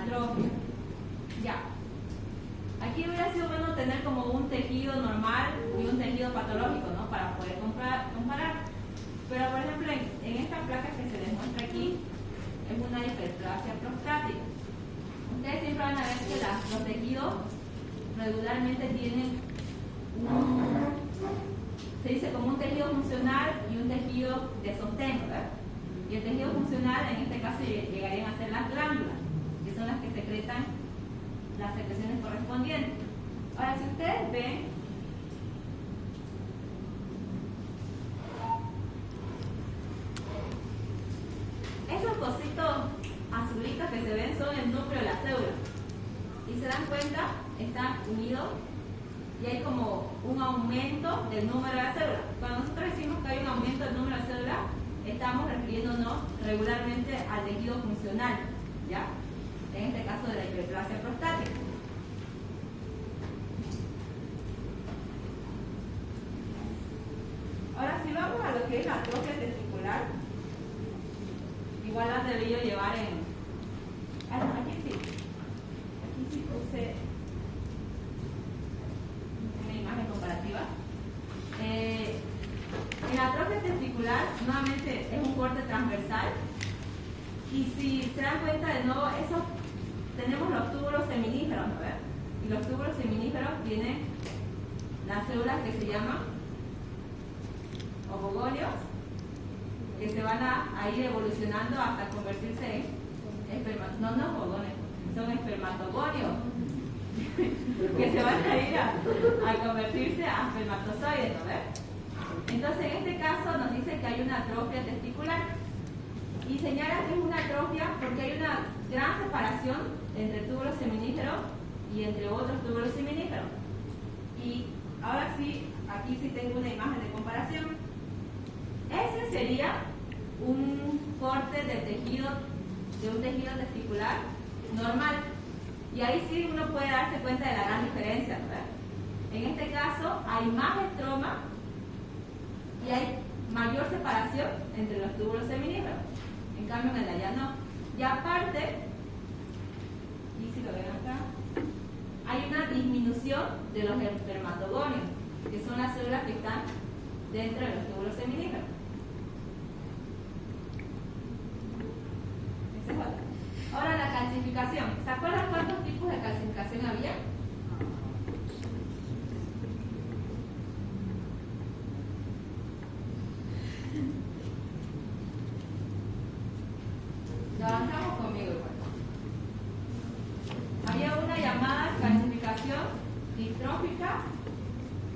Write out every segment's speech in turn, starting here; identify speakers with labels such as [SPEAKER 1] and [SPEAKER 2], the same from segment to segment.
[SPEAKER 1] atrofia. Ya. Aquí hubiera sido bueno tener como un tejido normal y un tejido patológico, ¿no? Para poder comparar. Pero, por ejemplo, en esta placa que se les muestra aquí, es una hiperplasia prostática. Ustedes siempre van a ver que los tejidos regularmente tienen se dice como un tejido funcional y un tejido de sostén, ¿verdad? Y el tejido funcional, en este caso, llegarían a ser las glándulas, que son las que secretan las secreciones correspondientes. Ahora, si ustedes ven, esos cositos azulitos que se ven son el núcleo de la célula. Y se dan cuenta, están unidos y hay como un aumento del número de la célula. Cuando nosotros decimos que hay un aumento del número de células, estamos refiriéndonos regularmente al tejido funcional, ¿ya? En este caso de la hiperplasia prostática. Ahora, si vamos a lo que es la atrofia testicular, igual han debido llevar en... aquí sí puse una imagen comparativa. En la atrofia testicular, nuevamente es un corte transversal, y si se dan cuenta de nuevo, tenemos los túbulos seminíferos, ¿no? Y los túbulos seminíferos tienen las células que se llaman ovogonios, que se van a ir evolucionando hasta convertirse en ovogonios, son espermatogonios, que se van a ir a convertirse a espermatozoides, ¿no? Entonces, en este caso nos dice que hay una atrofia testicular y señala que es una atrofia porque hay una gran separación entre el túbulo seminífero y entre otros túbulos seminíferos. Y ahora sí, aquí sí tengo una imagen de comparación. Ese sería un corte de un tejido testicular normal. Y ahí sí uno puede darse cuenta de la gran diferencia, ¿verdad? En este caso hay más estroma y hay mayor separación entre los túbulos seminíferos. En cambio en el de allá no. Y aparte, y si lo ven acá, hay una disminución de los espermatogonios, que son las células que están dentro de los túbulos seminíferos. Esa es otra. Ahora la calcificación. ¿Se acuerdan cuántos tipos de calcificación había? Lo avanzamos conmigo igual. Había una llamada calcificación distrófica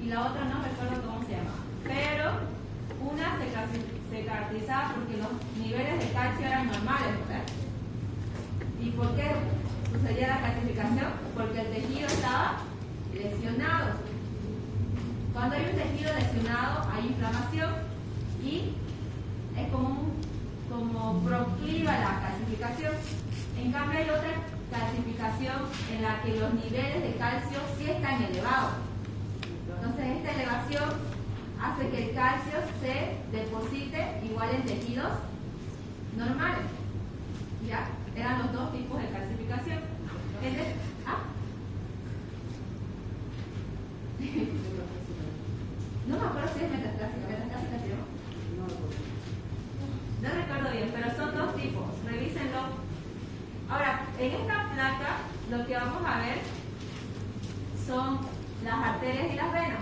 [SPEAKER 1] y la otra no recuerdo cómo se llamaba. Pero una se caracterizaba porque los niveles de calcio eran normales, ¿verdad? ¿Y por qué sucedía la calcificación? Porque el tejido estaba lesionado. Cuando hay un tejido lesionado hay inflamación y es como procliva la calcificación. En cambio hay otra calcificación en la que los niveles de calcio sí están elevados. Entonces esta elevación hace que el calcio se deposite igual en tejidos normales. ¿Ya? Eran los dos tipos de calcificación. No me acuerdo si es metastásica. ¿Metastásica se llama? No recuerdo bien, pero son dos tipos. Revísenlo. Ahora, en esta placa lo que vamos a ver son las arterias y las venas.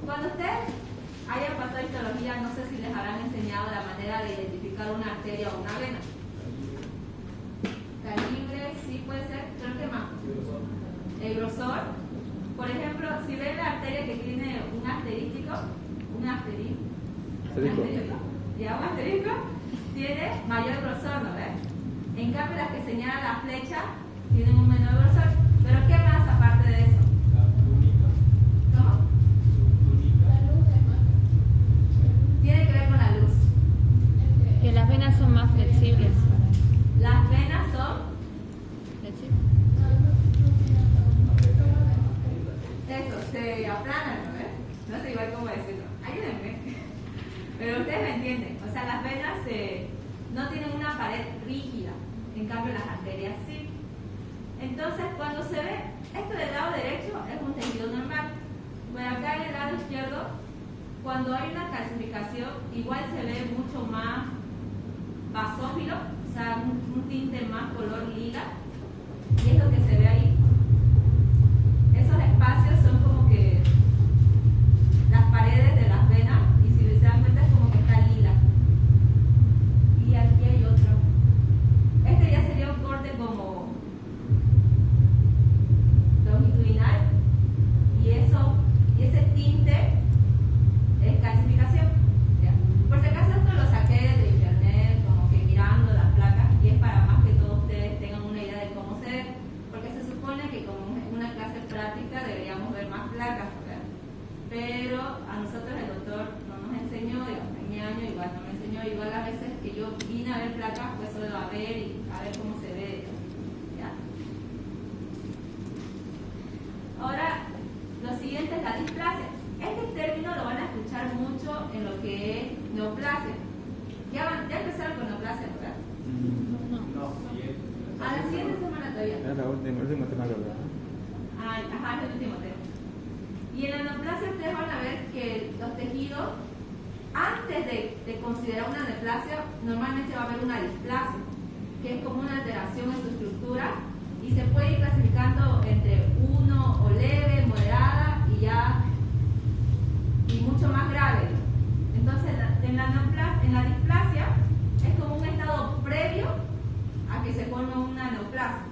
[SPEAKER 1] Cuando ustedes hayan pasado histología, no sé si les habrán enseñado la manera de identificar una arteria o una vena. Calibre, sí puede ser, pero ¿qué más? El grosor. Por ejemplo, si ven la arteria que tiene un asterístico, un asterisco, tiene mayor grosor, ¿no ves? En cambio, las que señalan la flecha tienen un menor grosor. ¿Pero qué más aparte de eso?
[SPEAKER 2] La túnica.
[SPEAKER 1] ¿Cómo?
[SPEAKER 2] Túnica.
[SPEAKER 1] Tiene que ver con la luz.
[SPEAKER 3] Que las venas son más flexibles.
[SPEAKER 1] Las venas son... Eso, se aplanan, ¿no ves? No sé igual cómo decirlo. Ayúdenme. Pero ustedes me entienden. O sea, las venas no tienen una pared rígida. En cambio, las arterias sí. Entonces, cuando se ve, esto del lado derecho es un tejido normal. Bueno, acá en el lado izquierdo, cuando hay una calcificación, igual se ve mucho más basófilo, o sea, un tinte más color lila, y es lo que se ve ahí. Esos espacios son como que las paredes de las venas, y si se dan cuenta es como que está lila. Y aquí hay otro. Este ya sería un corte como longitudinal, y ese tinte es calcificación. ¿Ya? Por si acaso esto lo saqué de internet, como que mirando las placas, y es para más que todos ustedes tengan una idea de cómo se ve, porque se supone que como es una clase práctica deberíamos ver más placas, ¿verdad? Pero a nosotros el doctor no nos enseñó, digamos, en mi año igual no me enseñó, igual a veces que yo vine a ver placas pues solo a ver y a ver cómo se ve, ¿ya? Ahora, lo siguiente es la displasia. Este término lo van a escuchar mucho en lo que es neoplasia. Ya empezaron con neoplasia, ¿verdad?
[SPEAKER 2] No,
[SPEAKER 1] A la siguiente semana todavía.
[SPEAKER 4] Es la última semana, ¿verdad?
[SPEAKER 1] Ajá, es el último tema. Y en la neoplasia ustedes van a ver que los tejidos, antes de considerar una neoplasia, normalmente va a haber una displasia, que es como una alteración en su estructura, y se puede ir clasificando entre 1 o leve, moderada y mucho más grave. Entonces, en la displasia es como un estado previo a que se forme una neoplasia.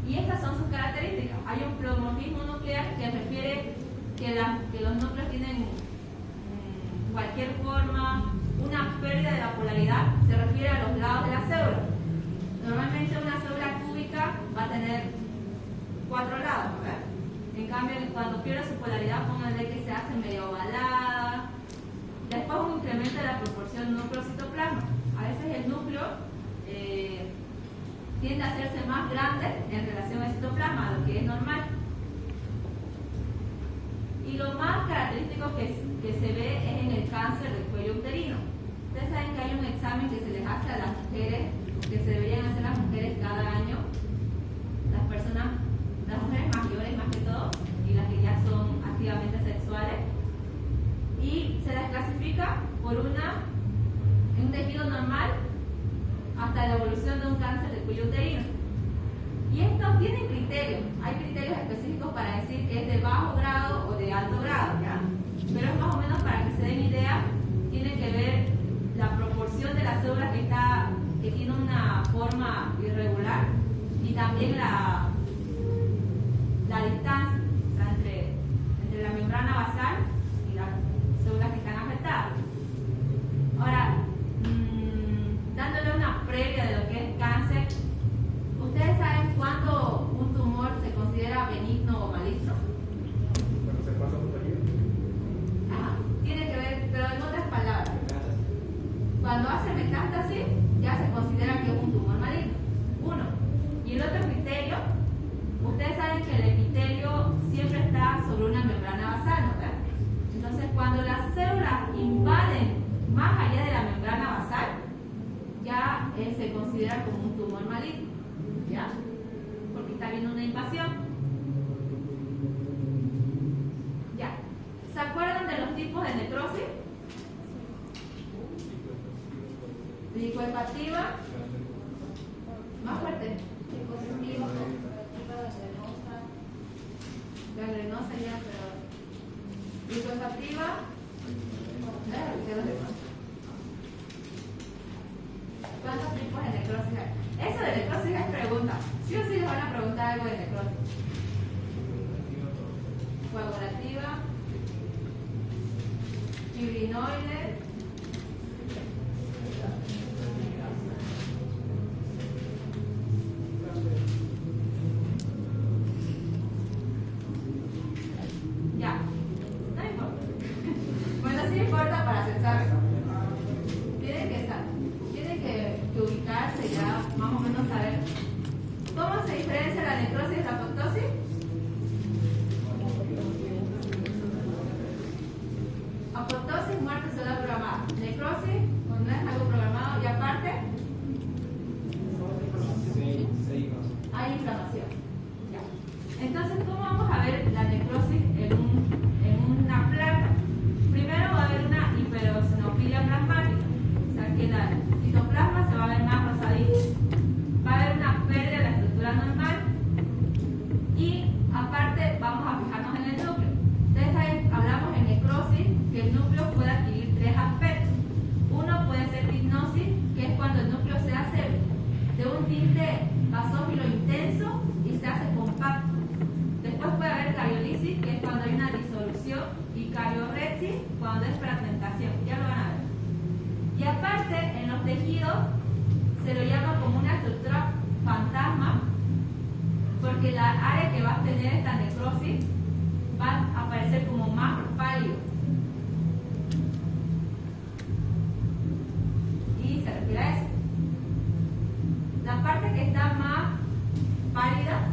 [SPEAKER 1] Y estas son sus características. Hay un pleomorfismo nuclear que refiere que los núcleos tienen cualquier forma, una pérdida de la polaridad, se refiere a los lados de la célula. Normalmente una célula cúbica va a tener 4 lados, ¿verdad? En cambio, cuando pierde su polaridad, pónganle que se hace medio ovalada. Después un incremento de la proporción núcleo-citoplasma. A veces el núcleo tiende a hacerse más grande en relación al citoplasma, lo que es normal. Y lo más característico que se ve es en el cáncer del cuello uterino. Ustedes saben que hay un examen que se les hace a las mujeres, que se deberían hacer las mujeres cada año, las mujeres mayores más que todo, y las que ya son activamente sexuales, y se las clasifica por en un tejido normal hasta la evolución de un cáncer del cuello uterino. Y esto tiene criterios, hay criterios específicos para decir que es de bajo grado o de alto grado, ¿ya? Pero es más o menos para que se den idea, tiene que ver la proporción de la célula que tiene una forma irregular, y también la distancia, o sea, entre la membrana basal y las células que están afectadas. Ahora, dándole una previa de lo que es cáncer, ¿ustedes saben cuándo un tumor se considera benigno o maligno?
[SPEAKER 2] Cuando se pasa un periodo.
[SPEAKER 1] Ajá, tiene que ver, pero en otras palabras. Cuando hace metástasis, ya se considera que es un tumor maligno. Uno. Y el otro criterio, ustedes saben que el epitelio siempre está sobre una membrana basal, ¿no? ¿Verdad? Entonces, cuando las células invaden más allá de la membrana basal, ya se considera como un tumor maligno, ¿ya? Porque está habiendo una invasión. Ya. ¿Se acuerdan de los tipos de necrosis? Licohepativa, más fuerte. Licohepativa, gangrenosa ya, pero licohepativa, ¿cuántos tipos de necrosis hay? Eso de necrosis es pregunta. Sí o sí les van a preguntar algo de necrosis. Coagulativa, fibrinoide, ya, no importa. Bueno, sí importa para censar. Tiene que ubicarse ya, más o menos saber cómo se diferencia la necrosis de la apoptosis. Apoptosis, muerte celular programada. Necrosis, cuando no es algo programado. Y aparte, hay un tinte basófilo intenso y se hace compacto. Después puede haber cariolisis, que es cuando hay una disolución, y cariorrexis cuando es fragmentación. Ya lo van a ver. Y aparte, en los tejidos se lo llama como una estructura fantasma, porque la área que va a tener esta necrosis va a aparecer como más pálido. Y se refiere a eso. La parte que está más pálida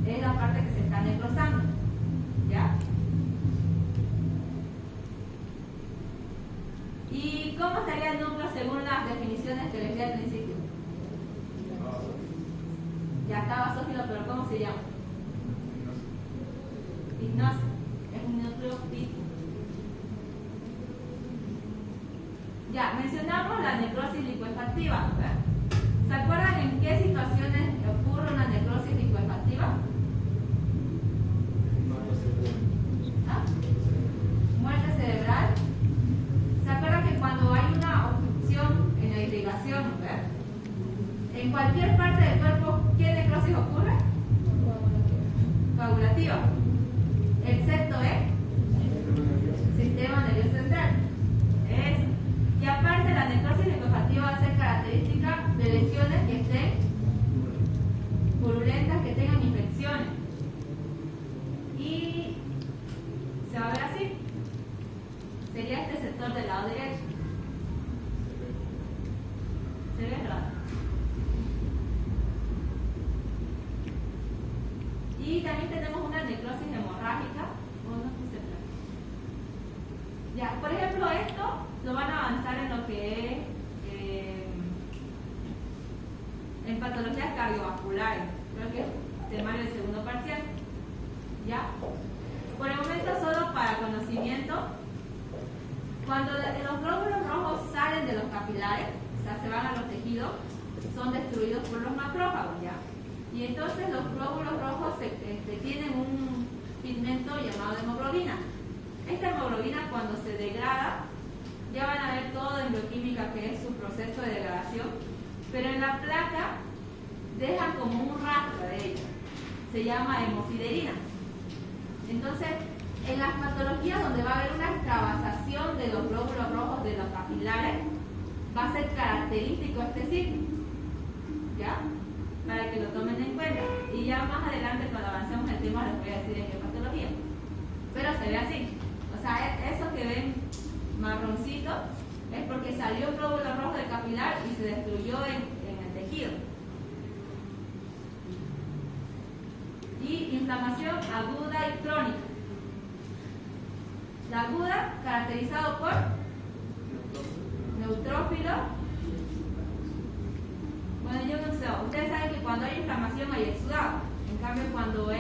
[SPEAKER 1] es la parte que se está necrosando. ¿Ya? ¿Y cómo estaría el núcleo según las definiciones que les di al principio? Ya está basófilo, pero ¿cómo se llama? Hipnosis. Es un núcleo tipo. Ya, mencionamos la necrosis licuefactiva. ¿Se acuerdan en qué situaciones ocurre una necrosis licuefactiva? ¿Ah? Muerte cerebral. ¿Se acuerdan que cuando hay una obstrucción en la irrigación, en cualquier parte del cuerpo, ¿qué necrosis ocurre? Coagulativa. Excepto el sistema nervioso central. Y aparte, la necrosis licuefactiva va a ser característica de lesiones que estén purulentas, que tengan infecciones. Y se va a ver así. Sería este sector del lado derecho. ¿Se ve raro? Y también tenemos una necrosis hemorrágica. No puse plano. Ya, por ejemplo, esto lo van a avanzar en lo que es en patologías cardiovasculares. Creo que es temario del segundo parcial. ¿Ya? Por el momento, solo para conocimiento, cuando los glóbulos rojos salen de los capilares, o sea, se van a los tejidos, son destruidos por los macrófagos, ¿ya? Y entonces los glóbulos rojos tienen un pigmento llamado hemoglobina. Esta hemoglobina, cuando se degrada, ya van a ver todo en bioquímica que es su proceso de degradación, pero en la placa dejan como un rastro de ella. Se llama hemosiderina. Entonces, en las patologías donde va a haber una extravasación de los glóbulos rojos de los capilares, va a ser característico este signo. ¿Ya? Para que lo tomen en cuenta. Y ya más adelante, cuando avancemos el tema, les voy a decir en qué patología. Pero se ve así. O sea, eso que ven marroncito es porque salió un glóbulo rojo del capilar y se destruyó en el tejido. Y inflamación aguda y crónica. La aguda, caracterizado por neutrófilo. Bueno, yo no sé, ustedes saben que cuando hay inflamación hay exudado. En cambio, cuando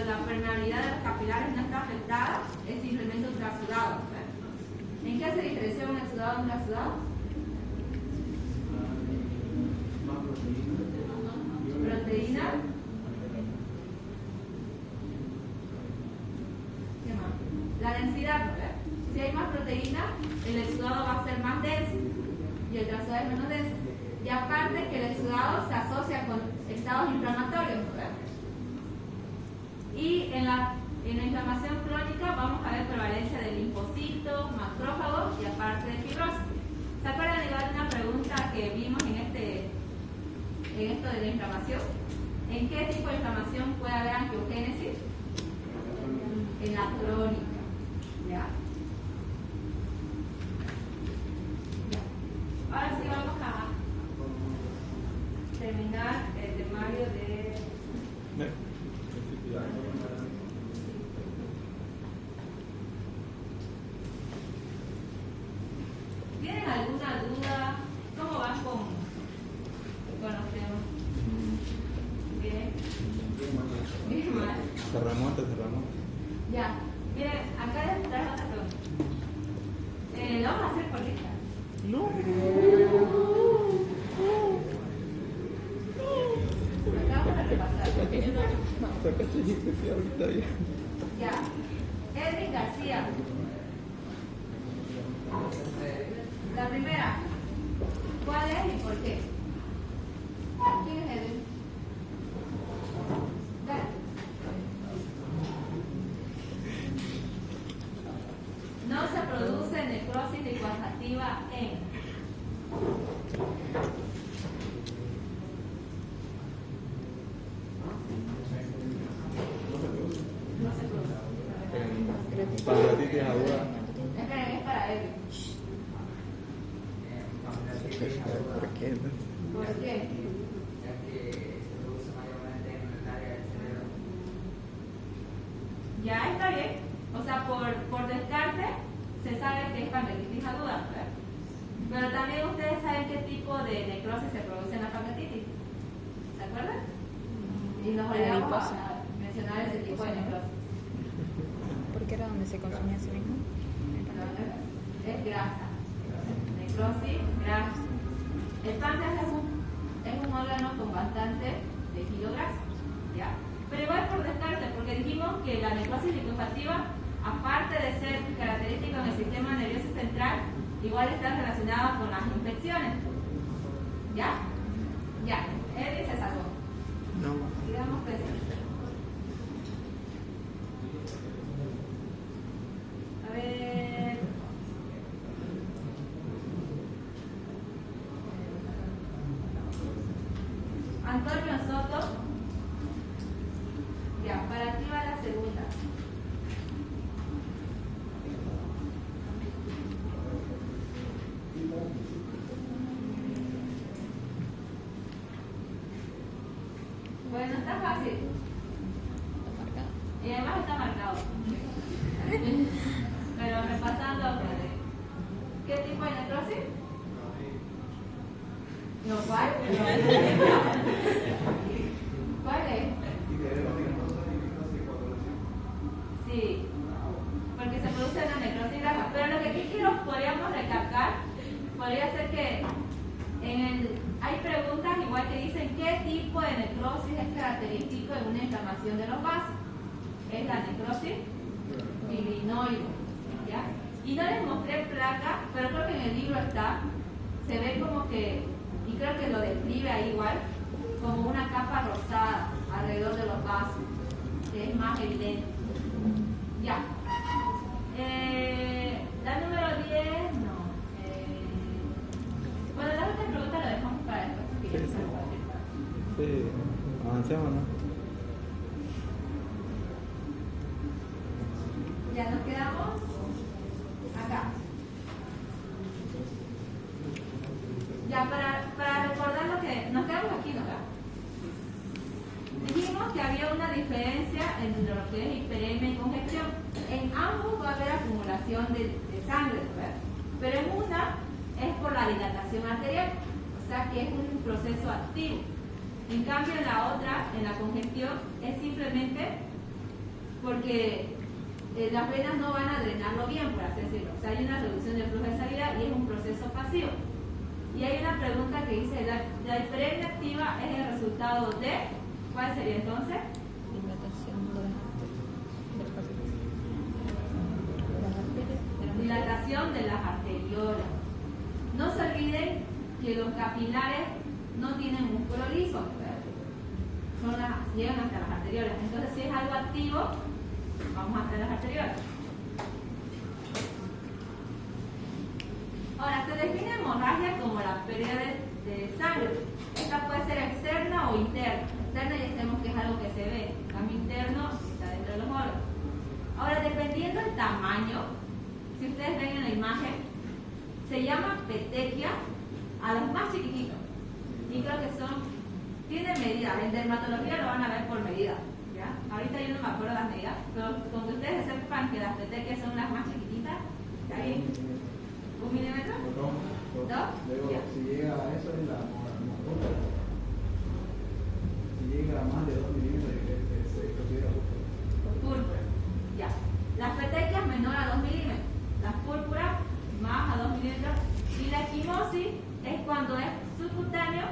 [SPEAKER 1] la permeabilidad de los capilares no está afectada, es simplemente un trasudado. ¿En qué se diferencia un exudado de un trasudado? Proteína. ¿Qué más? La densidad, ¿verdad? Si hay más proteína, el exudado va a ser más denso y el trasudado es menos denso. Y aparte que el exudado se asocia con estados inflamatorios, ¿verdad? Y en la inflamación crónica vamos a ver prevalencia de linfocitos, macrófagos y aparte de fibrosis. ¿Se acuerdan igual de una pregunta que vimos en esto de la inflamación? ¿En qué tipo de inflamación puede haber angiogénesis? En la crónica. ¿Ya? Ahora sí vamos a terminar el temario de... ¿Tienen alguna duda? ¿Cómo van con los temas? ¿Bien? Bien mal.
[SPEAKER 4] Cerramos.
[SPEAKER 1] Ya. Miren, acá les traje otra pregunta. Lo vamos a hacer cortita.
[SPEAKER 4] No.
[SPEAKER 1] Acabamos de repasar.
[SPEAKER 4] Sacaste ahorita ya.
[SPEAKER 1] Ya. Edwin García. La primera. ¿Cuál es y por qué? ¿Por qué?
[SPEAKER 5] Ya que se produce mayormente en el área del cerebro.
[SPEAKER 1] Ya está bien. O sea, por descarte se sabe que es pancreatitis aguda, ¿verdad? Pero también ustedes saben qué tipo de necrosis se produce en la pancreatitis. ¿Se acuerdan? Y nos olvidamos a mencionar ese tipo de necrosis.
[SPEAKER 3] Porque era donde se consumía ese mismo.
[SPEAKER 1] Es grasa. Necrosis, grasa. El páncreas es un órgano con bastante tejido graso, ¿ya? Pero igual por descarte, porque dijimos que la necrosis lipoactiva, aparte de ser característica en el sistema nervioso central, igual está relacionada con las infecciones. ¿Ya? Ya. Eddie se salvó.
[SPEAKER 4] No.
[SPEAKER 1] Digamos que sí. A ver. Antonio Soto. Ya, para ti va la segunda. Bueno, está fácil.
[SPEAKER 3] Está marcado.
[SPEAKER 1] Y además está marcado. Pero repasando, ¿qué tipo de necrosis? No, ¿cuál? ¿Cuál es? Sí, porque se produce una necrosis grasa. Pero lo que aquí podríamos recalcar, podría ser que hay preguntas igual que dicen qué tipo de necrosis es característico en una inflamación de los vasos. Es la necrosis fibrinoide, ¿ya? Y no les mostré placa, pero creo que en el libro está, se ve como que, y creo que lo describe ahí igual, como una capa rosada alrededor de los vasos, que es más evidente. Ya. La número 10, no. Bueno, la otra pregunta la dejamos para después, porque ya se me va a olvidar.
[SPEAKER 4] Sí, avancemos, ¿no?
[SPEAKER 1] Ya nos quedamos acá. Ya, para recordar lo que... Nos quedamos aquí, ¿no? Dijimos que había una diferencia entre lo que es hiperemia y congestión. En ambos va a haber acumulación de sangre, ¿verdad? Pero en una es por la dilatación arterial, o sea que es un proceso activo. En cambio en la otra, en la congestión, es simplemente porque las venas no van a drenarlo bien, por así decirlo. O sea, hay una reducción del flujo de salida y es un proceso pasivo. Y hay una pregunta que dice, ¿la hiperemia activa es el resultado de...? ¿Cuál sería entonces? Dilatación de las arteriolas. No se olviden que los capilares no tienen músculo liso, llegan hasta las arteriolas. Entonces, si es algo activo, vamos a hacer las arteriolas. Ahora, se define hemorragia como la pérdida de sangre. Esta puede ser externa o interna. Externa ya sabemos que es algo que se ve. En cambio interno está dentro de los órganos. Ahora, dependiendo del tamaño, si ustedes ven en la imagen, se llama petequia a los más chiquititos. Y creo que tienen medidas. En dermatología lo van a ver por medida. ¿Ya? Ahorita yo no me acuerdo las medidas, pero con que ustedes sepan que las petequias son las más chiquititas, ¿está bien? ¿1 milímetro? ¿2?
[SPEAKER 2] Si llega a eso es la mortalidad. Si llega a más de 2 milímetros, se considera
[SPEAKER 1] Púrpura. Ya. Las petequias menor a 2 milímetros. Las púrpuras más a 2 milímetros. Y la equimosis es cuando es subcutáneo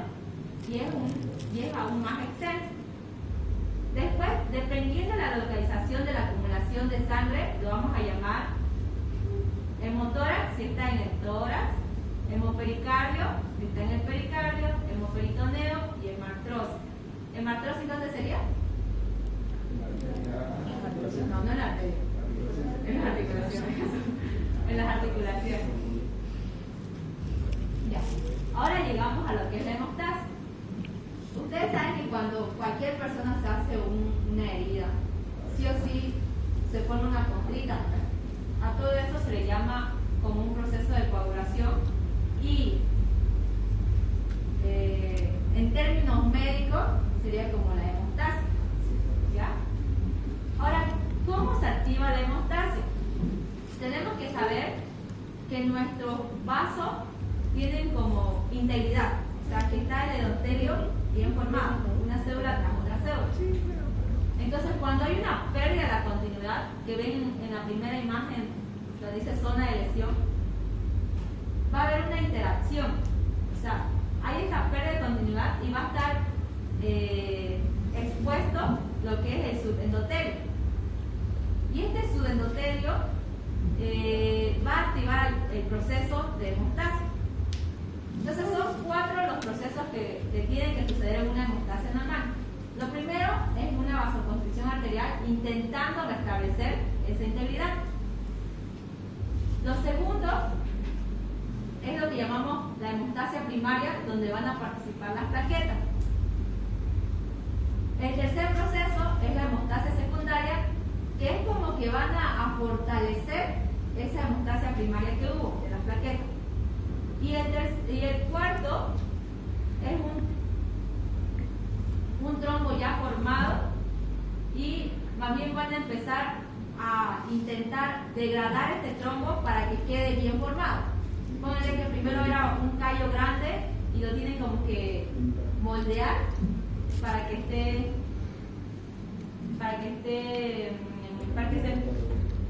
[SPEAKER 1] y es aún más extenso. Después, dependiendo de la localización de la acumulación de sangre, lo vamos a llamar hemotórax si está en el tórax, hemopericardio si está en el pericardio, hemoperitoneo y hemartrosis. ¿Hemartrosis dónde sería? No, no en la arteria. En las articulaciones. En las articulaciones. Ya. Ahora llegamos a lo que es la hemostasis. Ustedes saben que cuando cualquier persona se hace una herida, sí o sí se pone una contrita. A todo eso se le llama como un proceso de coagulación y sería como la hemostasia. ¿Ya? Ahora, ¿cómo se activa la hemostasia? Tenemos que saber que nuestros vasos tienen como integridad, o sea, que está el endotelio bien formado, una célula tras otra célula. Entonces, cuando hay una pérdida de la continuidad, que ven en la primera imagen, lo dice zona de lesión, va a haber una interacción, o sea, hay esta pérdida de continuidad y va a estar expuesto lo que es el subendotelio. Y este subendotelio va a activar el proceso de hemostasia. Entonces son 4 los procesos que tienen que suceder en una hemostasia normal. Lo primero es una vasoconstricción arterial intentando restablecer esa integridad. Lo segundo es lo que llamamos la hemostasia primaria, donde van a participar las plaquetas. El tercer proceso es la hemostasia secundaria, que es como que van a fortalecer esa hemostasia primaria que hubo de las plaquetas. Y el cuarto es un trombo ya formado y también van a empezar a intentar degradar este trombo para que quede bien formado. Pónganle que primero era un callo grande y lo tienen como que moldear para que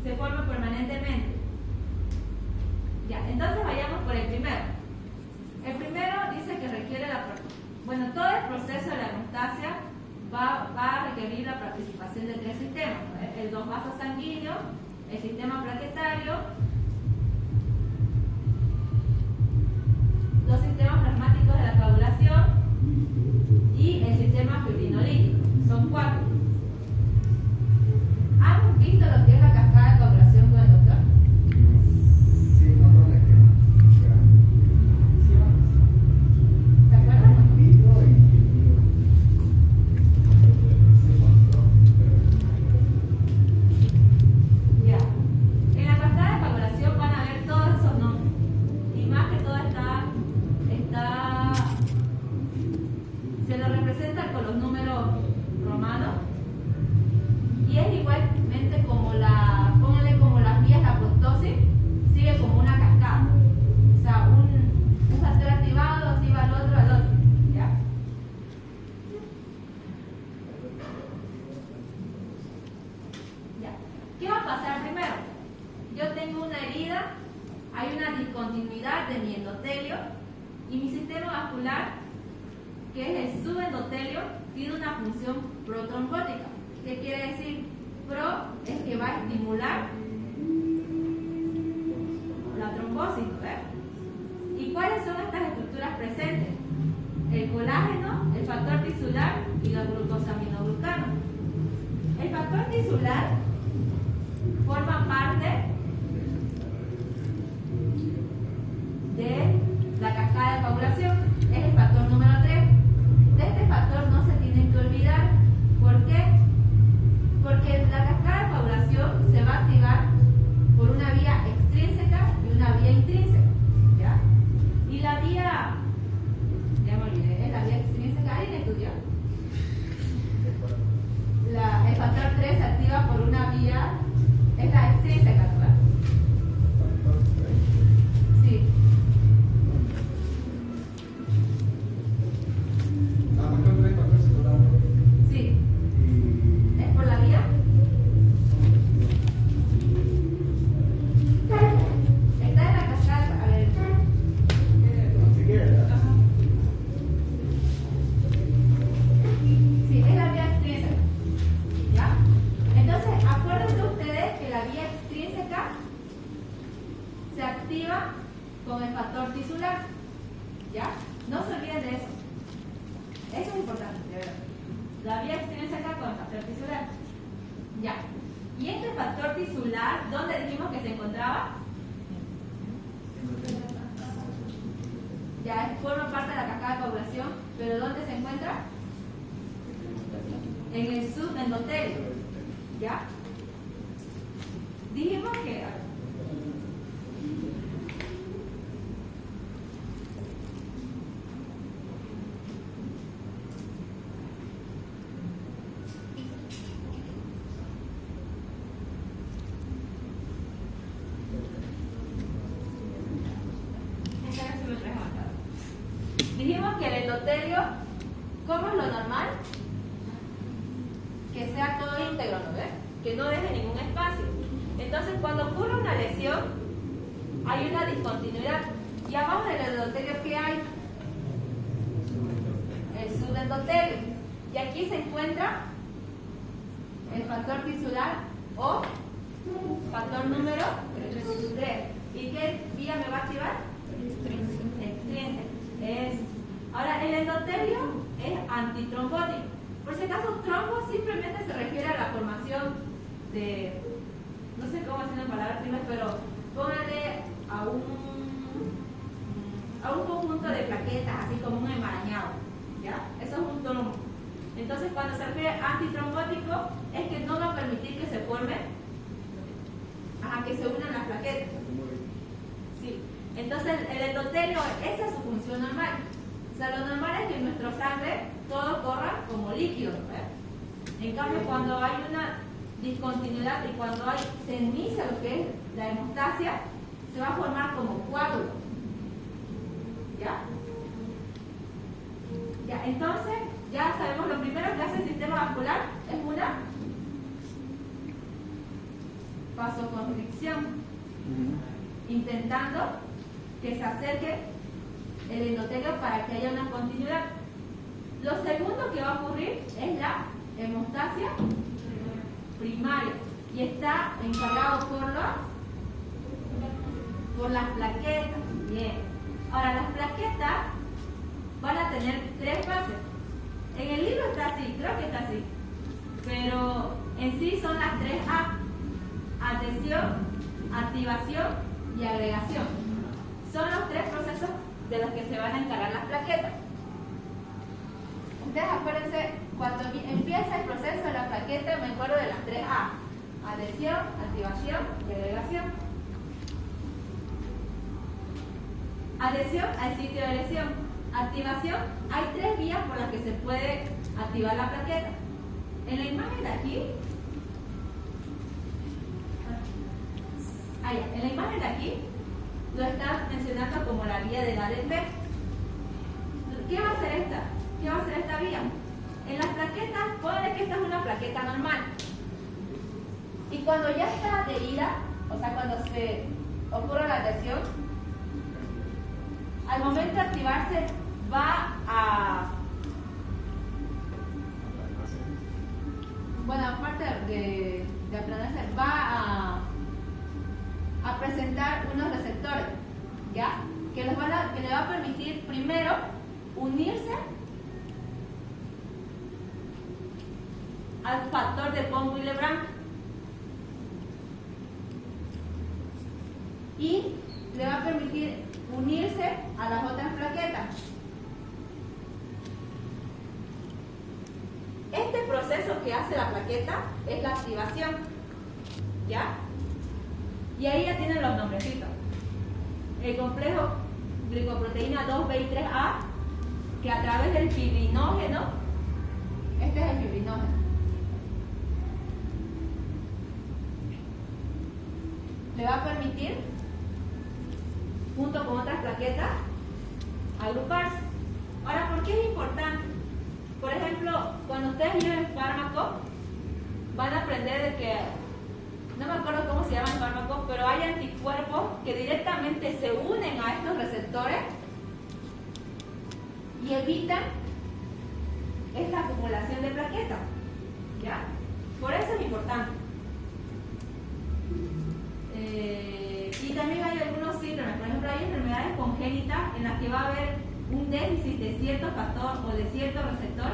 [SPEAKER 1] se forme permanentemente. Ya, entonces vayamos por el primero. El primero dice que requiere todo el proceso de la hemostasia va a requerir la participación de 3 sistemas, ¿no? El 2 vasos sanguíneos, el sistema plaquetario, los sistemas plasmáticos de la coagulación y el sistema fibrinolítico. Son 4. ¿Han visto lo que es la cascada de coagulación con el doctor?
[SPEAKER 2] Sí, no con el esquema.
[SPEAKER 1] ¿Se acuerdan?
[SPEAKER 2] Vivo y vivo.
[SPEAKER 1] Ya. En la cascada de coagulación van a ver todos esos nombres. Y más que todo se lo representa con los números romanos. Y es igualmente como pónganle como las vías de apoptosis, sigue como una cascada. O sea, un factor activado activa al otro, ¿ya? Ya. ¿Qué va a pasar primero? Yo tengo una herida, hay una discontinuidad de mi endotelio y mi sistema vascular, que es el subendotelio, tiene una función protrombótica. ¿Qué quiere decir? Pro es que va a estimular la trombosis, ¿verdad? ¿Y cuáles son estas estructuras presentes? El colágeno, el factor tisular y los glucosaminoglucanos. El factor tisular forma parte de la cascada de coagulación. Es el factor número 3. De este factor no se tienen que olvidar. ¿Por qué? Porque la cascada de coagulación se va a activar por una vía extrínseca y una vía intrínseca, ¿ya? Y la vía, ya me olvidé, es la vía extrínseca. ¿Alguien estudió? El factor 3 se activa por una vía, es la extrínseca, ¿verdad? Sí. Sí. ¿Es por la vía? Está en la cascada, a ver. Sí, es la vía extrínseca. ¿Ya? Entonces, acuérdense ustedes que la vía extrínseca se activa con el factor tisular. ¿Ya? No se olviden de eso. Eso es importante, de verdad. La vía extrínseca con el factor tisular. Ya. ¿Y este factor tisular, dónde dijimos que se encontraba? Ya forma parte de la cascada de coagulación, pero ¿dónde se encuentra? En el subendotelio. ¿Ya? Dijimos que... endotelio, ¿cómo es lo normal? Que sea todo íntegro, ¿no ves? Que no deje ningún espacio. Entonces, cuando ocurre una lesión, hay una discontinuidad. Y abajo del endotelio, ¿qué hay? El subendotelio. Y aquí se encuentra el factor tisular o factor número 3. ¿Y qué vía me va a activar? Extrínsecos. Ahora, el endotelio es antitrombótico. Por si acaso, trombo simplemente se refiere a la formación de, no sé cómo decirlo en palabras simples, pero póngale a un conjunto de plaquetas, así como un enmarañado, ¿ya? Eso es un trombo. Entonces, cuando se refiere a antitrombótico, es que no va a permitir que se forme, que se unan las plaquetas. Sí. Entonces, el endotelio, esa es su función normal. O sea, lo normal es que en nuestra sangre todo corra como líquido, ¿verdad? En cambio, cuando hay una discontinuidad y cuando se inicia lo que es la hemostasia, se va a formar como coágulo. ¿Ya? Ya, entonces, ya sabemos lo primero que hace el sistema vascular es una vasoconstricción, intentando que se acerque el endotelio para que haya una continuidad. Lo segundo que va a ocurrir es la hemostasia primaria y está encargado por las plaquetas. Bien. Ahora, las plaquetas van a tener 3 fases. En el libro está así, creo que está así, pero en sí son las 3A: adhesión, activación y agregación. Son los 3 procesos de los que se van a encargar las plaquetas. Ustedes acuérdense, cuando empieza el proceso de la plaqueta, me acuerdo de las 3A: adhesión, activación y agregación. Adhesión al sitio de adhesión. Activación, hay 3 vías por las que se puede activar la plaqueta. En la imagen de aquí, en la imagen de aquí, lo está mencionando como la vía del ADP. ¿Qué va a hacer esta? ¿Qué va a hacer esta vía? En las plaquetas, ponle que esta es una plaqueta normal. Y cuando ya está adherida, o sea, cuando se ocurre la adhesión, al momento de activarse va a, bueno, aparte de aplanarse, va a presentar unos receptores, ¿ya? Que le va a permitir primero unirse al factor de von Willebrand y le va a permitir unirse a las otras plaquetas. Este proceso que hace la plaqueta es la activación, ¿ya? Y ahí ya tienen los nombrecitos. El complejo glicoproteína 2B y 3A, que a través del fibrinógeno, este es el fibrinógeno, le va a permitir, junto con otras plaquetas, agruparse. Ahora, ¿por qué es importante? Por ejemplo, cuando ustedes lleven fármacos, van a aprender de que, no me acuerdo cómo se llaman fármacos, pero hay anticuerpos que directamente se unen a estos receptores y evitan esta acumulación de plaquetas, ¿ya? Por eso es importante. Y también hay algunos síndromes, por ejemplo, hay enfermedades congénitas en las que va a haber un déficit de cierto factor o de cierto receptor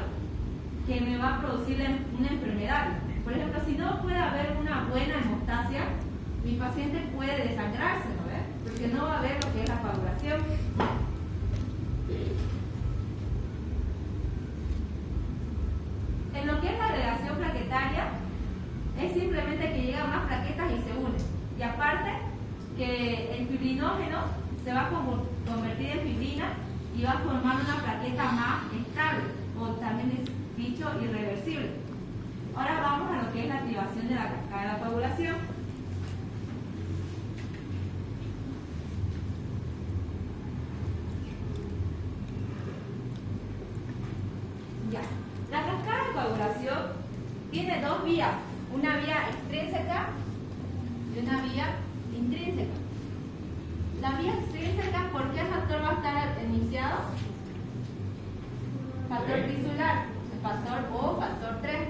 [SPEAKER 1] que me va a producir una enfermedad. Por ejemplo, si no puede haber una buena hemostasia, mi paciente puede desangrarse, ¿no ves? Porque no va a haber lo que es la coagulación. En lo que es la agregación plaquetaria, es simplemente que llegan más plaquetas y se unen. Y aparte, que el fibrinógeno se va a convertir en fibrina y va a formar una plaqueta más estable, o también es dicho irreversible. Ahora vamos a lo que es la activación de la cascada de la coagulación. Ya. La cascada de coagulación tiene dos vías, una vía extrínseca y una vía intrínseca. La vía extrínseca, ¿por qué factor va a estar iniciado? Factor tisular, el factor O, factor 3.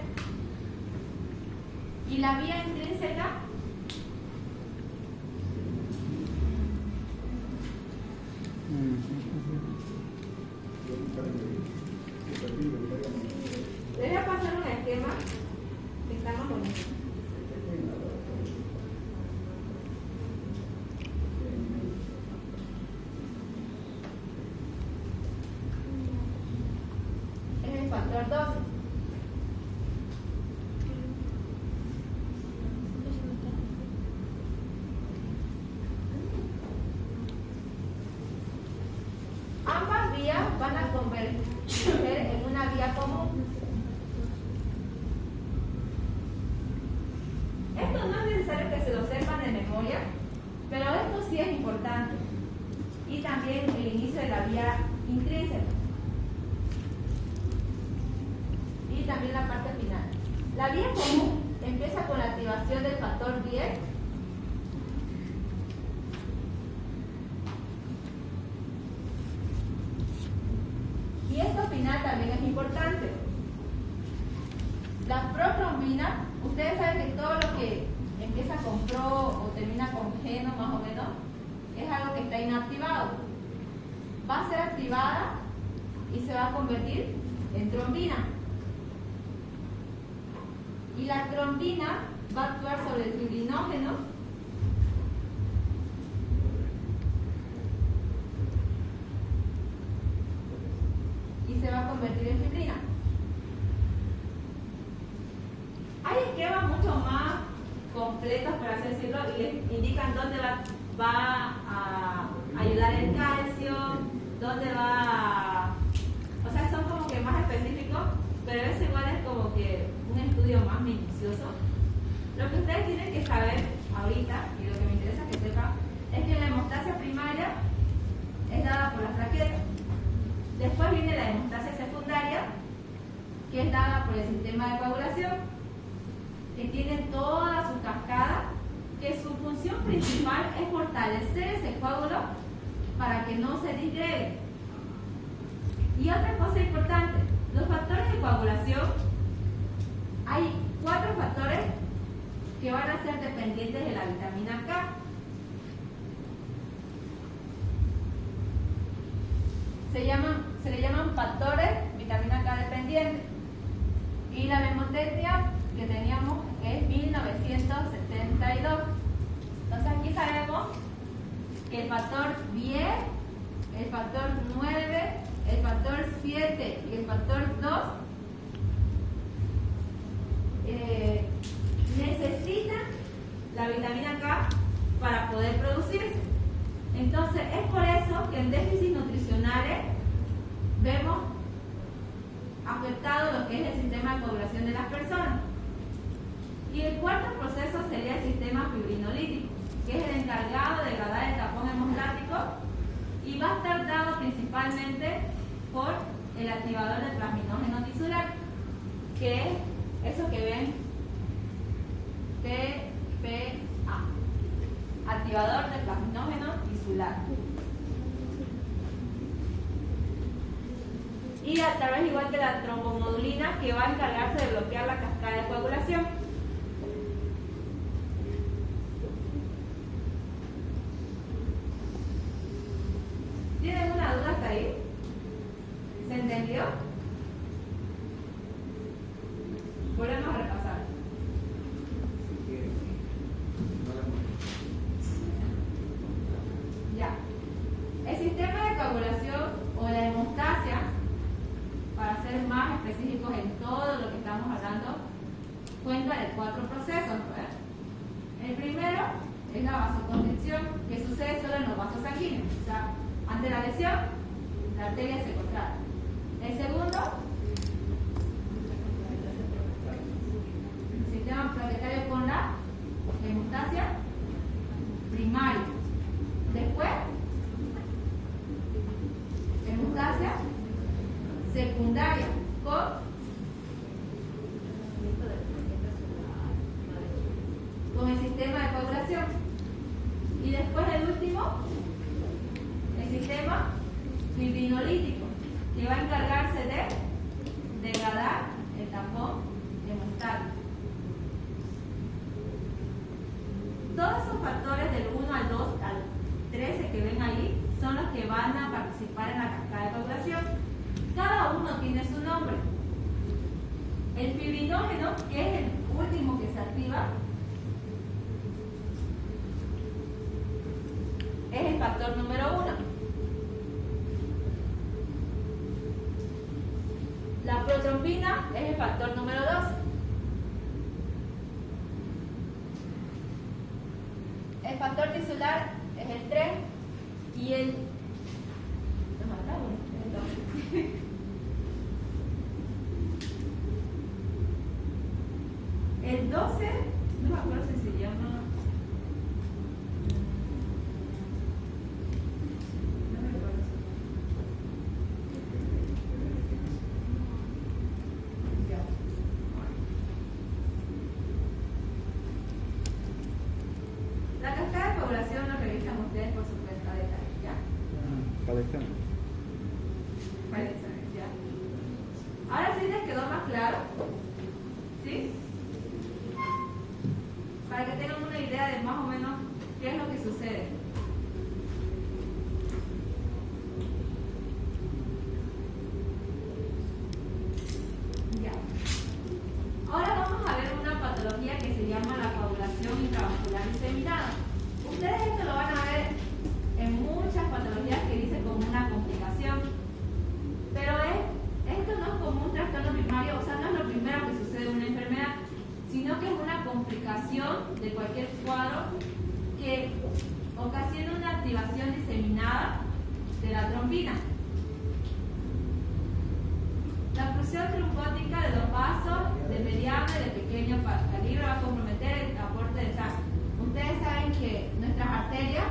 [SPEAKER 1] Y la vía intrínseca, les voy a pasar un esquema que está más bonito. Es el factor 12. Ambas vías van a converger en una vía común. Esto no es necesario que se lo sepan de memoria, pero esto sí es importante. Y también el inicio de la vía intrínseca. Y también la parte final. La vía común empieza con la activación del factor 10. Y esto final también es importante. La protrombina, ustedes saben que todo lo que empieza con pro o termina con geno más o menos, es algo que está inactivado. Va a ser activada y se va a convertir en trombina. Y la trombina va a actuar sobre el fibrinógeno y se va a convertir en fibrina. Hay esquemas mucho más completos, por así decirlo, y les indican dónde va a ayudar el calcio, dónde va o sea, son como que más específicos, pero eso igual es como que un estudio más minucioso. Lo que ustedes tienen que saber ahorita, y lo que me interesa que sepan, es que la hemostasia primaria es dada por las plaquetas. Después viene la hemostasia secundaria, que es dada por el sistema de coagulación, que tiene toda su cascada, que su función principal es fortalecer ese coágulo para que no se disgregue. Y otra cosa importante, los factores de coagulación, hay 4 factores que van a ser dependientes de la vitamina K. Se le llaman factores vitamina K dependientes. Y la memotecnia que teníamos es 1972. Entonces aquí sabemos que el factor 10, el factor 9, el factor 7 y el factor 2 necesitan la vitamina K para poder producirse. Entonces es por eso que en déficits nutricionales vemos afectado lo que es el sistema de coagulación de las personas. Y el cuarto proceso sería el sistema fibrinolítico, que es el encargado de degradar el tapón hemostático y va a estar dado principalmente por el activador del plasminógeno tisular, que es eso que ven, TPA, activador del plasminógeno tisular. Y a través igual que la trombomodulina, que va a encargarse de bloquear la cascada de coagulación. ¿Tienen una duda hasta ahí? ¿Se entendió? Volvemos a repasar. Ya. El sistema de coagulación o la hemostasia, para ser más específicos en todo lo que estamos hablando, cuenta de 4 procesos. El primero es la vasoconstricción, que sucede solo en los vasos sanguíneos. O sea, ante la lesión, la arteria se contrae. El segundo, el sistema plaquetario con la hemostasia primaria. Después, hemostasia secundaria con el sistema de coagulación. Y después el último, el sistema fibrinolítico, que va a encargarse de degradar el tampón hemostato. Todos esos factores del 1 al 2 al 13 que ven ahí son los que van a participar en la cascada de coagulación. Cada uno tiene su nombre. El fibrinógeno, que es el último que se activa, es el factor número 1. La protrombina es el factor número 2. El factor tisular es el 3 y el... no, falta uno, el 2. El 12, no me acuerdo si se llama... no me acuerdo. Ya. La cascada de coagulación lo revisan ustedes por su cuenta de detalle, ¿ya?
[SPEAKER 4] Cada examen.
[SPEAKER 1] Para el examen, ya. Ahora sí les quedó más claro, ¿sí? Para que tengan una idea de más o menos qué es lo que sucede. Ya. Ahora vamos a ver una patología que se llama la coagulación intravascular diseminada. Ustedes esto lo van a ver en muchas patologías que dicen como una complicación, pero esto no es como un trastorno primario, o sea, no es lo primero que sucede en una enfermedad, sino que es una complicación de cualquier cuadro que ocasiona una activación diseminada de la trombina. La oclusión trombótica de los vasos de mediano y de pequeño calibre va a comprometer el aporte de sangre. Ustedes saben que nuestras arterias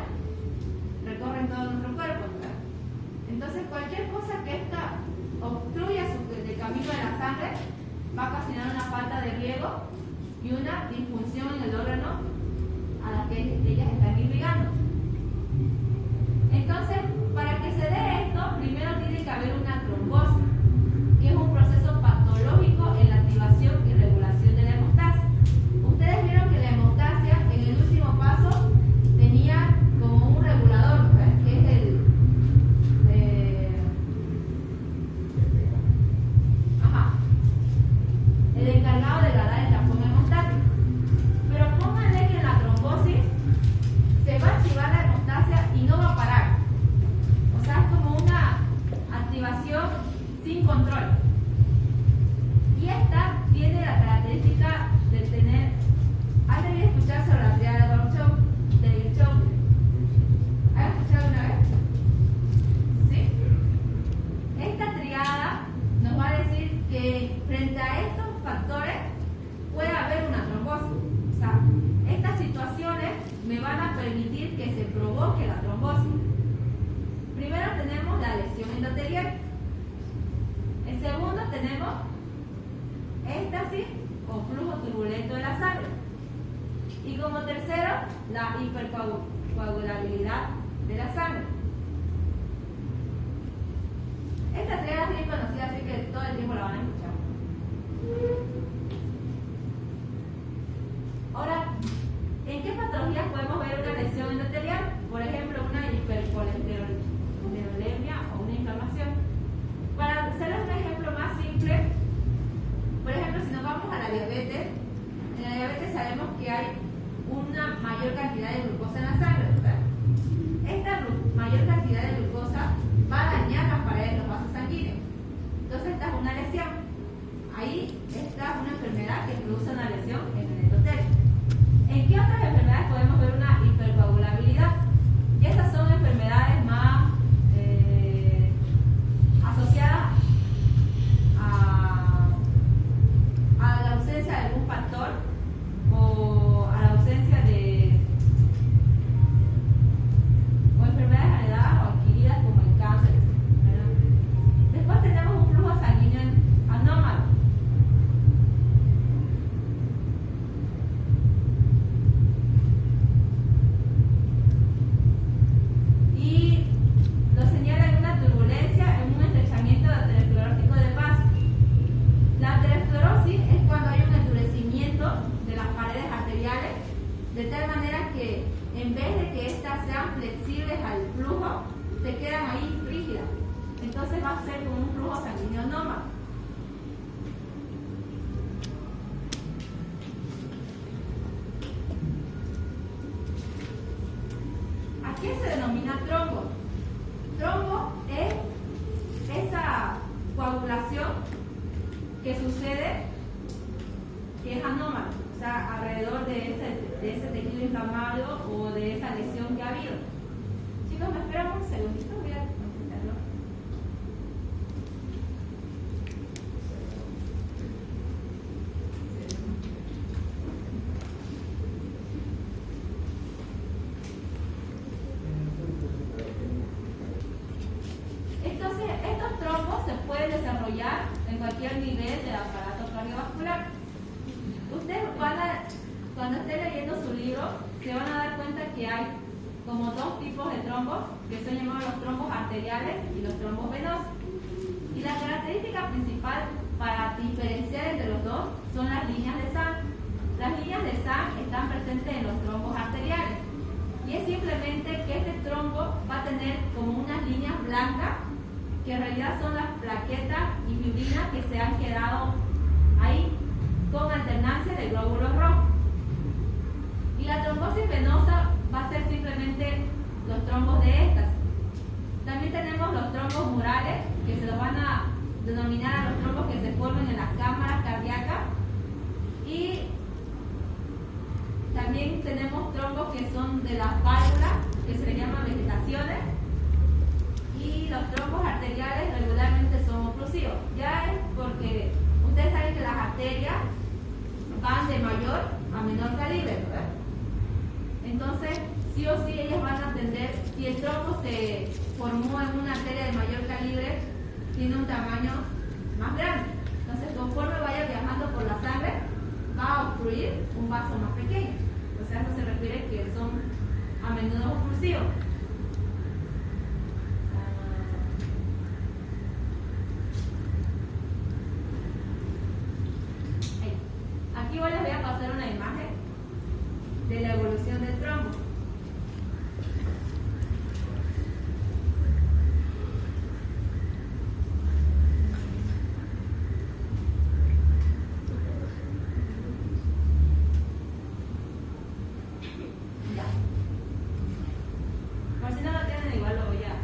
[SPEAKER 1] recorren todo nuestro cuerpo, ¿verdad? Entonces cualquier cosa que esta obstruya el camino de la sangre va a ocasionar una falta de riego y una disfunción en el órgano a la que ellas están irrigando. Entonces, para que se dé esto, primero tiene que haber una trombosis, que es un proceso patológico en la activación y regulación de la hemostasia. Ustedes vieron que la hemostasia en el último paso tenía como un regulador, ¿ves? Que es el encargado de degradar el tampón hemostático. Pero pónganle que en la trombosis se va a activar la hemostasia y no va a parar. O sea, es como una activación sin control. Y esta tiene la característica de tener... ¿Has debido escuchar sobre la triada de Virchow? ¿Has escuchado una vez? ¿Sí? Esta triada nos va a decir que frente a estos factores puede haber una trombosis. O sea, estas situaciones me van a permitir que se provoque la trombosis. Primero tenemos la lesión endotelial. En segundo tenemos éxtasis o flujo turbulento de la sangre. Y como tercero, la hipercoagulabilidad de la sangre. Esta triada es bien conocida, así que todo el tiempo la van a escuchar. Ahora, ¿en qué patologías podemos ver una lesión endotelial? Por ejemplo, una hipercolesterolemia o una inflamación. Para hacerles un ejemplo más simple, por ejemplo, si nos vamos a la diabetes, en la diabetes sabemos que hay una mayor cantidad de glucosa en la sangre, ¿verdad? Esta mayor cantidad de glucosa va a dañar las paredes de los vasos sanguíneos. Entonces esta es una lesión. Ahí está una enfermedad que produce una lesión en el endotelio. ¿En qué otras enfermedades podemos ver una hipercoagulabilidad? Y estas son enfermedades más asociadas a la ausencia de algún factor o a la ausencia de enfermedades heredadas o adquiridas como el cáncer, ¿verdad? Después tenemos un flujo sanguíneo que en vez de que estas sean flexibles al flujo, se quedan ahí rígidas. Entonces va a ser como un flujo sanguíneo nómado. ¿A qué se denomina trombo? Trombo es esa coagulación que sucede, que es anómala, o sea, alrededor de ese tejido inflamado o de esa lesión que ha habido. Chicos, me esperan un segundito, voy a contestarlo. Entonces, estos trombos se pueden desarrollar en cualquier nivel del aparato cardiovascular. Ustedes cuando estén leyendo su libro, se van a dar cuenta que hay como dos tipos de trombos, que son llamados los trombos arteriales y los trombos venosos. Y la característica principal para diferenciar entre los dos son las líneas de sangre. Las líneas de sangre están presentes en los trombos arteriales. Y es simplemente que este trombo va a tener como unas líneas blancas, que en realidad son las plaquetas y fibrinas que se han quedado ahí con alternancia de glóbulos rojos. Y la trombosis venosa va a ser simplemente los trombos de estas. También tenemos los trombos murales, que se los van a denominar a los trombos que se forman en las cámaras cardíacas. Y también tenemos trombos que son de las válvulas, que se les llaman vegetaciones. Y los trombos arteriales regularmente son oclusivos. Ya es porque ustedes saben que las arterias van de mayor a menor calibre, ¿verdad? Entonces, sí o sí ellas van a atender, si el trombo se formó en una arteria de mayor calibre, tiene un tamaño más grande. Entonces, conforme vaya viajando por la sangre, va a obstruir un vaso más pequeño. O sea, eso se refiere que son a menudo oclusivos. Aquí les voy a pasar una imagen de la evolución del trombo. Ya. Por si no lo tienen, igual lo voy a...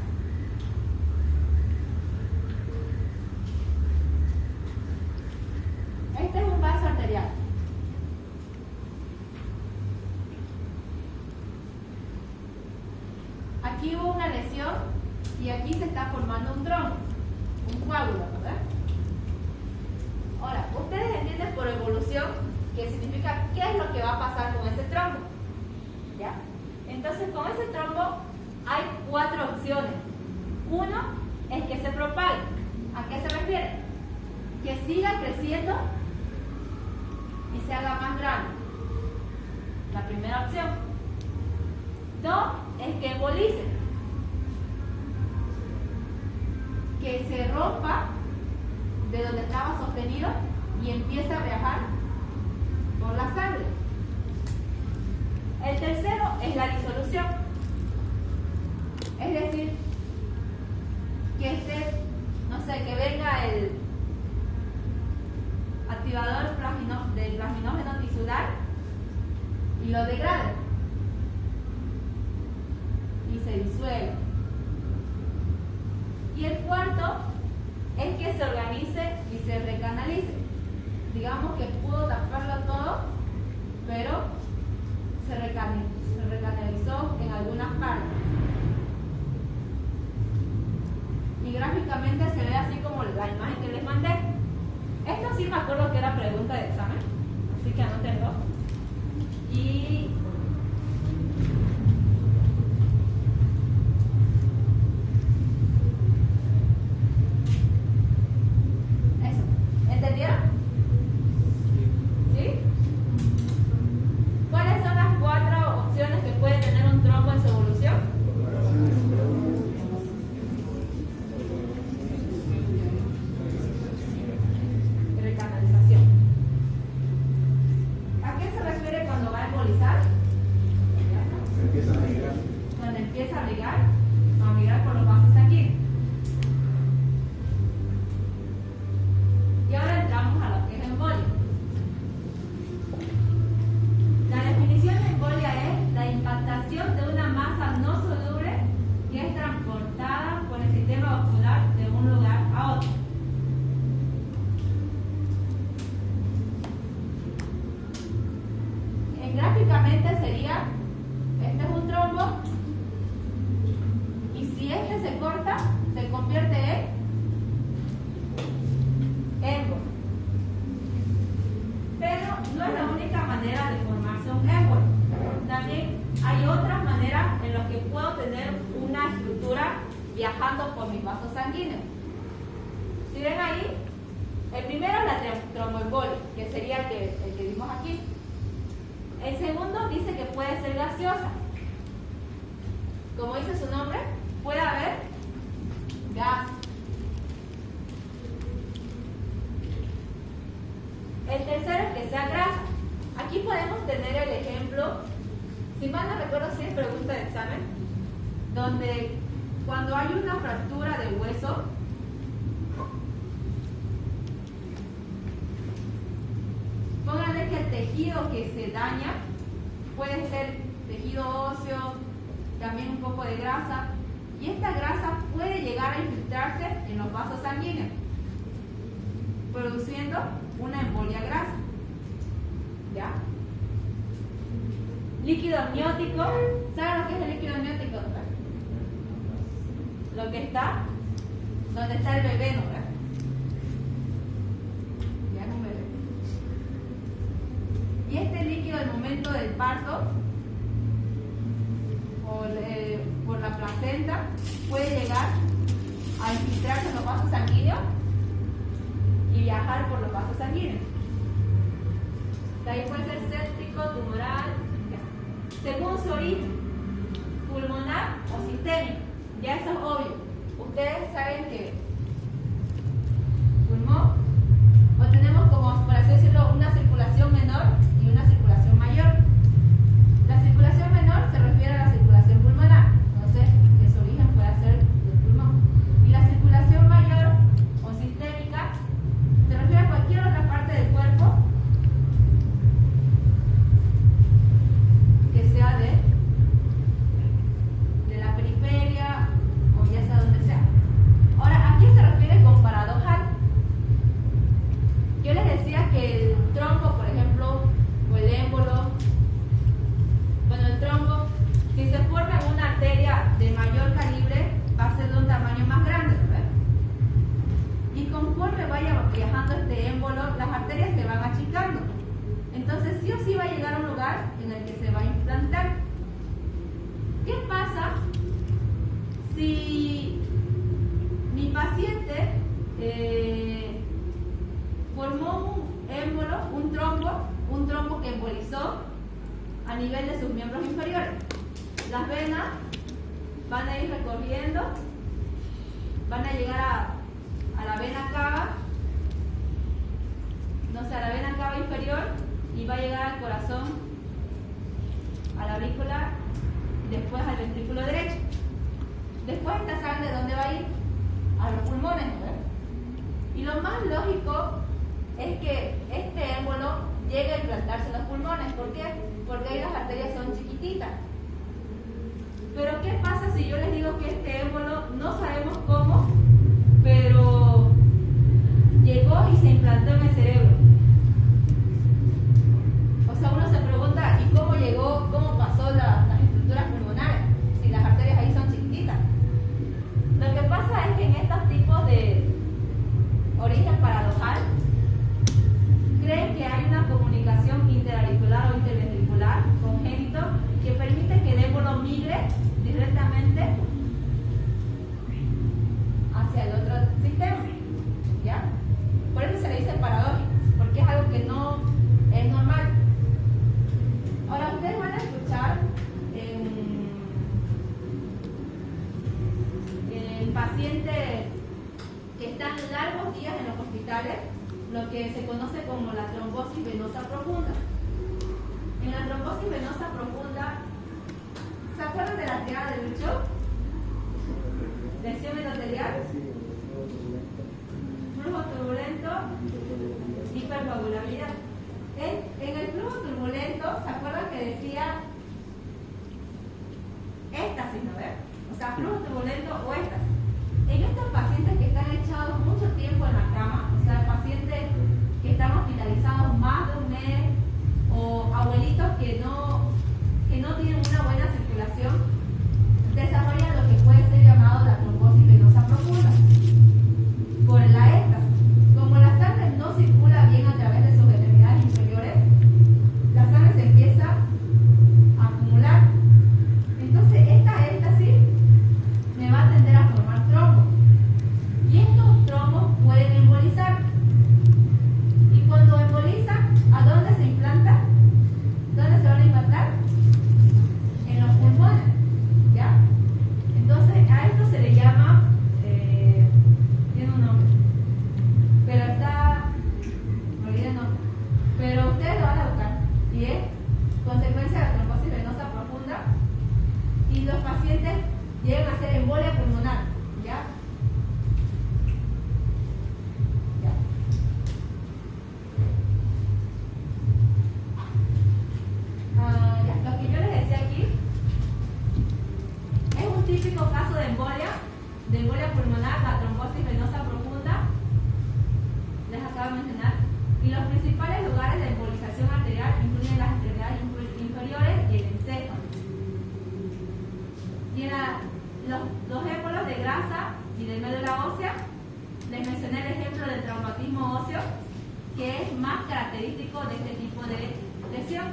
[SPEAKER 1] Este es un vaso arterial. Aquí hubo una lesión y aquí se está formando un trombo, un coágulo, ¿verdad? Ahora, ustedes entienden por evolución que significa qué es lo que va a pasar con ese trombo, ¿ya? Entonces, con ese trombo hay 4 opciones. Uno es que se propague. ¿A qué se refiere? Que siga creciendo y se haga más grande. La primera opción. 2 es que embolice, que se rompa de donde estaba sostenido y empiece a viajar por la sangre. El tercero es la disolución, es decir, que no sé, que venga el activador del plasminógeno tisular y lo degrade y se disuelve. Y el cuarto es que se organice y se recanalice. Digamos que pudo taparlo todo, pero se recanalizó en algunas partes. Y gráficamente se ve así como la imagen que les mandé. Esto sí me acuerdo que era pregunta de examen, así que anótenlo. Y ¿entendieron? ¿Sí? ¿Cuáles son las 4 opciones que puede tener un trombo en su evolución? Recanalización. ¿A qué se refiere cuando va a embolizar? básicamente sería, este es un trombo, y si este se corta, se convierte en émbolo. Pero no es la única manera de formarse un émbolo. También hay otras maneras en las que puedo tener una estructura viajando por mis vasos sanguíneos. Si ven ahí, el primero es la tromboembolia, que sería el que vimos aquí. El segundo dice que puede ser gaseosa. Como dice su nombre, puede haber gas. El tercero es que sea grasa. Aquí podemos tener el ejemplo, si mal no recuerdo si es pregunta de examen, donde cuando hay una fractura de hueso, pónganle que el tejido que se daña puede ser tejido óseo, también un poco de grasa, y esta grasa puede llegar a infiltrarse en los vasos sanguíneos, produciendo una embolia grasa. ¿Ya? Líquido amniótico. ¿Saben lo que es el líquido amniótico? Lo que está donde está el bebé, ¿no? Ya es un bebé. Y este líquido al momento del parto o por la placenta puede llegar a infiltrarse en los vasos sanguíneos y viajar por los vasos sanguíneos. De ahí puede ser séptico, tumoral, según su origen, pulmonar o sistémico. Ya eso es obvio. Ustedes saben que pulmón, o tenemos como, por así decirlo, una circulación menor y una circulación mayor. La circulación menor se refiere a la circulación pulmonar, entonces que su origen puede ser del pulmón. Y la circulación mayor o sistémica se refiere a cualquier otra parte del cuerpo que sea de la periferia o ya sea donde sea. Ahora, ¿a qué se refiere con paradojal? Yo les decía que el tronco, por ejemplo, o el émbolo, bueno, el tronco, si se forma en una arteria de mayor calibre, va a ser de un tamaño más grande, ¿verdad? Y conforme vaya viajando este émbolo, las arterias se van achicando. Entonces, sí o sí va a llegar a un lugar en el que se va a implantar. ¿Qué pasa si mi paciente formó un émbolo, un trombo que embolizó a nivel de sus miembros inferiores? Las venas van a ir recorriendo, van a llegar a la vena cava, no sé, a la vena cava inferior, y va a llegar al corazón, a la aurícula, después al ventrículo derecho. Después esta sangre, ¿dónde va a ir? A los pulmones, ¿no? Y lo más lógico es que este émbolo llegue a implantarse en los pulmones. ¿Por qué? Porque ahí las arterias son chiquititas. Pero ¿qué pasa si yo les digo que este émbolo, no sabemos cómo, pero llegó y se implantó en el cerebro? O sea, uno se pregunta, ¿y cómo llegó, cómo pasó las estructuras pulmonares si las arterias ahí son chiquititas? Lo que pasa es que en estos tipos de origen paradojal, creen que hay una comunicación interauricular o interventricular congénito que permite que el émbolo migre directamente hacia el otro sistema, ¿ya? Por eso se le dice paradójico, porque es algo que no es normal. Ahora ustedes van a escuchar en pacientes que están largos días en los hospitales, lo que se conoce como la trombosis venosa profunda. En la trombosis venosa profunda, ¿se acuerdan de la triada de Virchow? Lesión endotelial, flujo turbulento, hipercoagulabilidad. En el flujo turbulento, ¿se acuerdan que decía éxtasis, ¿no ves? O sea, flujo turbulento o éxtasis. En estos pacientes que están echados mucho tiempo en la cama, o sea, pacientes que están hospitalizados más de un mes, o abuelitos que no a mencionar. Y los principales lugares de embolización arterial incluyen las extremidades inferiores y el encéfalo. Y los émbolos de grasa y de médula ósea, les mencioné el ejemplo del traumatismo óseo, que es más característico de este tipo de lesión.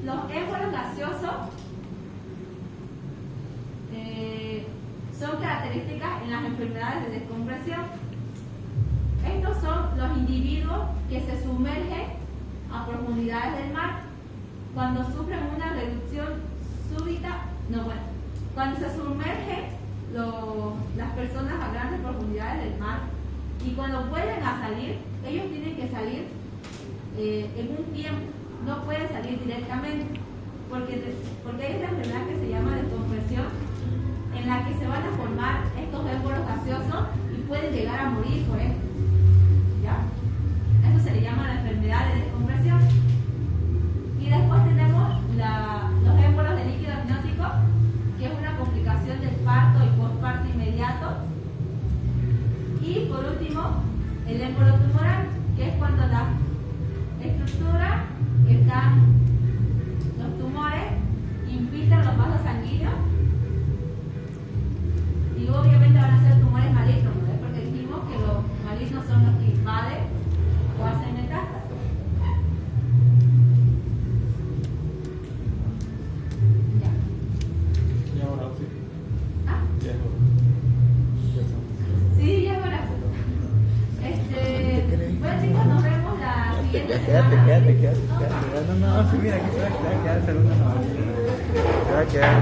[SPEAKER 1] Los émbolos gaseosos son características en las enfermedades de descompresión. Estos son los individuos que se sumergen a profundidades del mar cuando sufren una reducción súbita, cuando se sumergen las personas a grandes profundidades del mar y cuando vuelven a salir, ellos tienen que salir en un tiempo, no pueden salir directamente, porque hay esta enfermedad que se llama descompresión, en la que se van a formar estos émbolos gaseosos y pueden llegar a morir por esto. ¿Ya? Eso se le llama la enfermedad de descompresión. Y después tenemos los émbolos de líquido amniótico, que es una complicación del parto y posparto inmediato. Y por último, el émbolo tumoral, que es cuando la estructura que están los tumores infiltran los vasos sanguíneos y obviamente van a ser tumores malignos, ¿no? Porque dijimos que los malignos son los que invaden o hacen metástasis. Ya.
[SPEAKER 4] Y ahora sí.
[SPEAKER 1] ¿Ah?
[SPEAKER 4] Ya es hora.
[SPEAKER 1] Sí, ya ahora. Bueno chicos, nos vemos la siguiente semana.
[SPEAKER 4] Quédate. No, sí, mira, aquí te va a quedar el segundo. Te va a quedar.